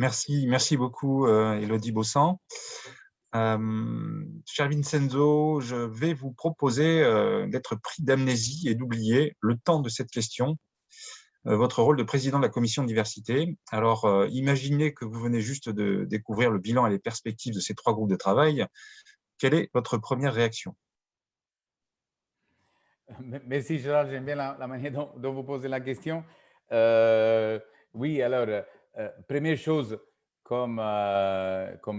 Merci beaucoup, Élodie Bossan. Cher Vincenzo, je vais vous proposer d'être pris d'amnésie et d'oublier le temps de cette question, votre rôle de président de la commission de diversité. Alors, imaginez que vous venez juste de découvrir le bilan et les perspectives de ces 3 groupes de travail. Quelle est votre première réaction? Merci Gérald, j'aime bien la manière dont vous posez la question. Euh, oui, alors, première chose, comme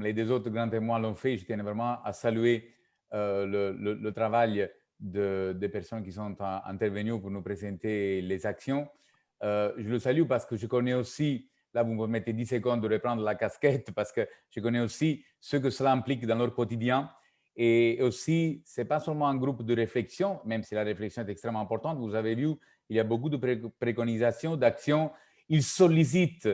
les deux autres grands témoins l'ont fait, je tiens vraiment à saluer le travail des personnes qui sont intervenues pour nous présenter les actions. Je le salue parce que je connais aussi, là vous me permettez 10 secondes de reprendre la casquette, parce que je connais aussi ce que cela implique dans leur quotidien. Et aussi, ce n'est pas seulement un groupe de réflexion, même si la réflexion est extrêmement importante. Vous avez vu, il y a beaucoup de préconisations, d'actions. Ils sollicitent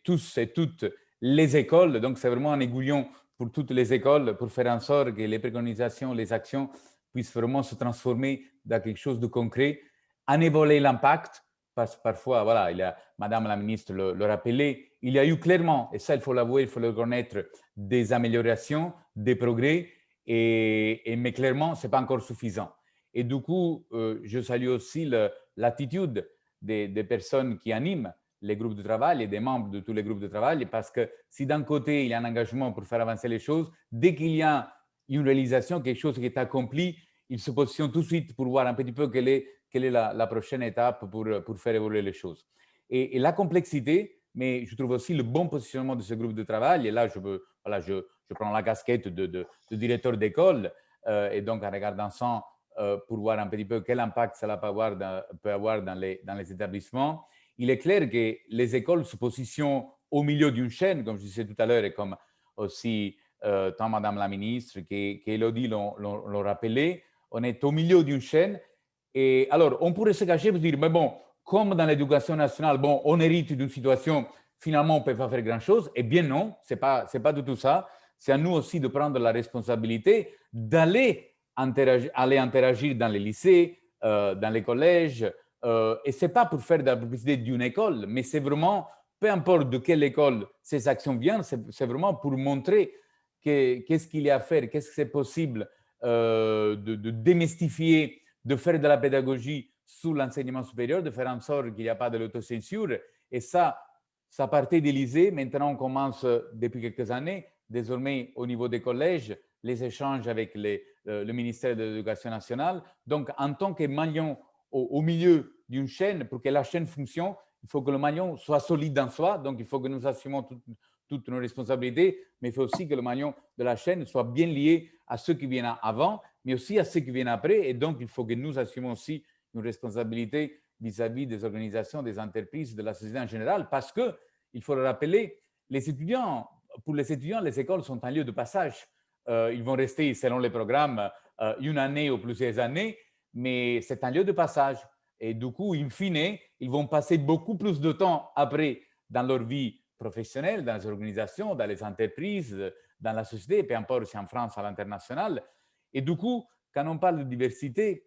tous et toutes les écoles. Donc, c'est vraiment un aiguillon pour toutes les écoles pour faire en sorte que les préconisations, les actions puissent vraiment se transformer dans quelque chose de concret. En évaluer l'impact, parce que parfois, voilà, Madame la ministre le rappelait, il y a eu clairement, et ça il faut l'avouer, il faut le reconnaître, des améliorations, des progrès, mais clairement, ce n'est pas encore suffisant. Et du coup, je salue aussi l'attitude des personnes qui animent les groupes de travail et des membres de tous les groupes de travail, parce que si d'un côté, il y a un engagement pour faire avancer les choses, dès qu'il y a une réalisation, quelque chose qui est accompli, ils se positionnent tout de suite pour voir un petit peu quelle est la prochaine étape pour faire évoluer les choses. Et la complexité, mais je trouve aussi le bon positionnement de ce groupe de travail. Et là, voilà, je prends la casquette de directeur d'école et donc en regardant ça pour voir un petit peu quel impact cela peut avoir dans les établissements. Il est clair que les écoles se positionnent au milieu d'une chaîne, comme je disais tout à l'heure, et comme aussi tant Madame la ministre qu'Élodie l'ont rappelé, on est au milieu d'une chaîne. Et alors, on pourrait se cacher pour dire, mais bon, comme dans l'éducation nationale, bon, on hérite d'une situation, finalement, on ne peut pas faire grand-chose. Eh bien non, ce n'est pas du tout ça. C'est à nous aussi de prendre la responsabilité d'aller interagir dans les lycées, dans les collèges. Et ce n'est pas pour faire de la publicité d'une école, mais c'est vraiment, peu importe de quelle école ces actions viennent, c'est vraiment pour montrer qu'est-ce qu'il y a à faire, qu'est-ce que c'est possible de démystifier, de faire de la pédagogie sous l'enseignement supérieur, de faire en sorte qu'il n'y a pas de l'autocensure. Et ça partait des lycées. Maintenant, on commence depuis quelques années, désormais au niveau des collèges, les échanges avec le ministère de l'Éducation nationale. Donc, en tant que maillon au milieu d'une chaîne, pour que la chaîne fonctionne, il faut que le maillon soit solide en soi. Donc, il faut que nous assumons toutes nos responsabilités, mais il faut aussi que le maillon de la chaîne soit bien lié à ceux qui viennent avant, mais aussi à ceux qui viennent après. Et donc, il faut que nous assumions aussi une responsabilité vis-à-vis des organisations, des entreprises, de la société en général, parce que, il faut le rappeler, pour les étudiants, les écoles sont un lieu de passage. Ils vont rester, selon les programmes, une année ou plusieurs années, mais c'est un lieu de passage. Et du coup, in fine, ils vont passer beaucoup plus de temps après dans leur vie professionnelle, dans les organisations, dans les entreprises, dans la société, peu importe si en France ou à l'international. Et du coup, quand on parle de diversité,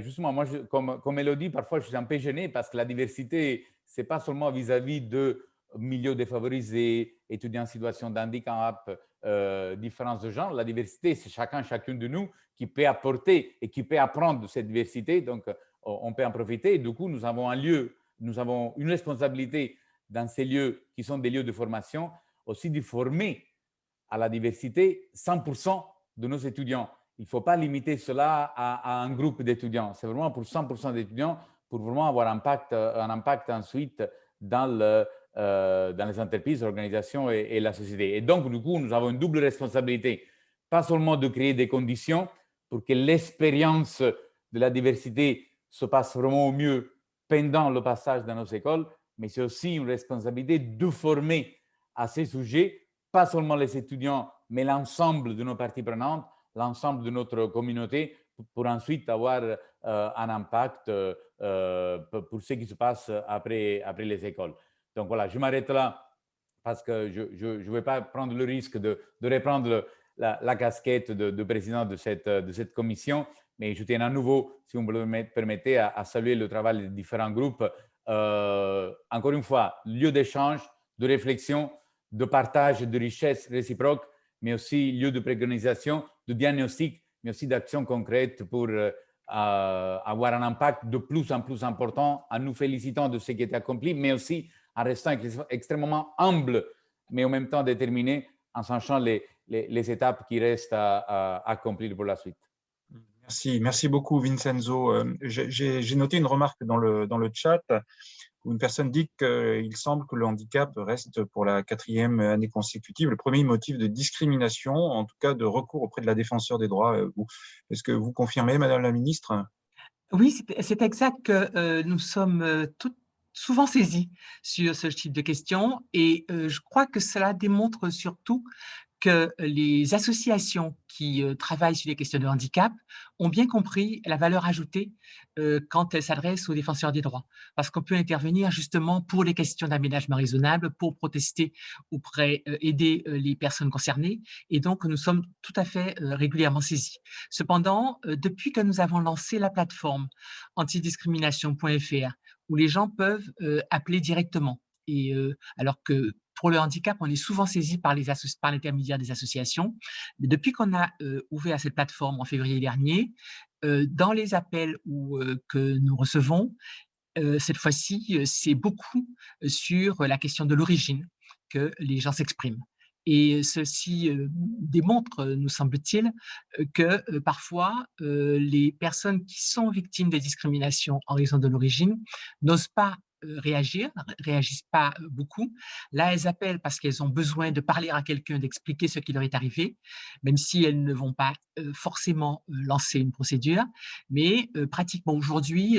justement, moi, comme Élodie, parfois, je suis un peu gêné parce que la diversité, ce n'est pas seulement vis-à-vis de milieux défavorisés, étudiants en situation de handicap, différences de genre. La diversité, c'est chacune de nous qui peut apporter et qui peut apprendre de cette diversité. Donc, on peut en profiter. Et du coup, nous avons un lieu, nous avons une responsabilité dans ces lieux qui sont des lieux de formation, aussi de former à la diversité 100% de nos étudiants. Il ne faut pas limiter cela à un groupe d'étudiants. C'est vraiment pour 100% d'étudiants pour vraiment avoir un impact ensuite dans les entreprises, l'organisation et la société. Et donc, du coup, nous avons une double responsabilité. Pas seulement de créer des conditions pour que l'expérience de la diversité se passe vraiment au mieux pendant le passage dans nos écoles, mais c'est aussi une responsabilité de former à ces sujets, pas seulement les étudiants, mais l'ensemble de nos parties prenantes, l'ensemble de notre communauté, pour ensuite avoir un impact pour ce qui se passe après les écoles. Donc voilà, je m'arrête là parce que je ne vais pas prendre le risque de reprendre la casquette de président de cette commission, mais je tiens à nouveau, si vous me le permettez, à saluer le travail des différents groupes. Encore une fois, lieu d'échange, de réflexion, de partage de richesses réciproques, mais aussi lieu de préconisation, de diagnostic, mais aussi d'action concrète pour avoir un impact de plus en plus important en nous félicitant de ce qui est accompli, mais aussi en restant extrêmement humble, mais en même temps déterminé, en sachant les étapes qui restent à accomplir pour la suite. Merci beaucoup Vincenzo. J'ai noté une remarque dans le chat où une personne dit qu'il semble que le handicap reste pour la 4e année consécutive le premier motif de discrimination, en tout cas de recours auprès de la défenseur des droits. Est-ce que vous confirmez, Madame la Ministre? Oui, c'est exact que nous sommes souvent saisis sur ce type de questions et je crois que cela démontre surtout que les associations qui travaillent sur les questions de handicap ont bien compris la valeur ajoutée quand elles s'adressent aux défenseurs des droits. Parce qu'on peut intervenir justement pour les questions d'aménagement raisonnable, pour protester auprès, aider les personnes concernées. Et donc, nous sommes tout à fait régulièrement saisis. Cependant, depuis que nous avons lancé la plateforme antidiscrimination.fr, où les gens peuvent appeler directement, et alors que pour le handicap, on est souvent saisi par l'intermédiaire des associations. Mais depuis qu'on a ouvert cette plateforme en février dernier, dans les appels que nous recevons, cette fois-ci, c'est beaucoup sur la question de l'origine que les gens s'expriment. Et ceci démontre, nous semble-t-il, que parfois, les personnes qui sont victimes des discriminations en raison de l'origine n'osent pas réagir, réagissent pas beaucoup. Là, elles appellent parce qu'elles ont besoin de parler à quelqu'un, d'expliquer ce qui leur est arrivé, même si elles ne vont pas forcément lancer une procédure. Mais pratiquement aujourd'hui,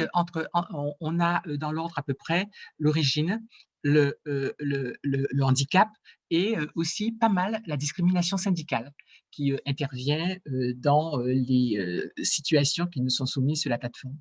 on a dans l'ordre à peu près l'origine, le handicap et aussi pas mal la discrimination syndicale qui intervient dans les situations qui nous sont soumises sur la plateforme.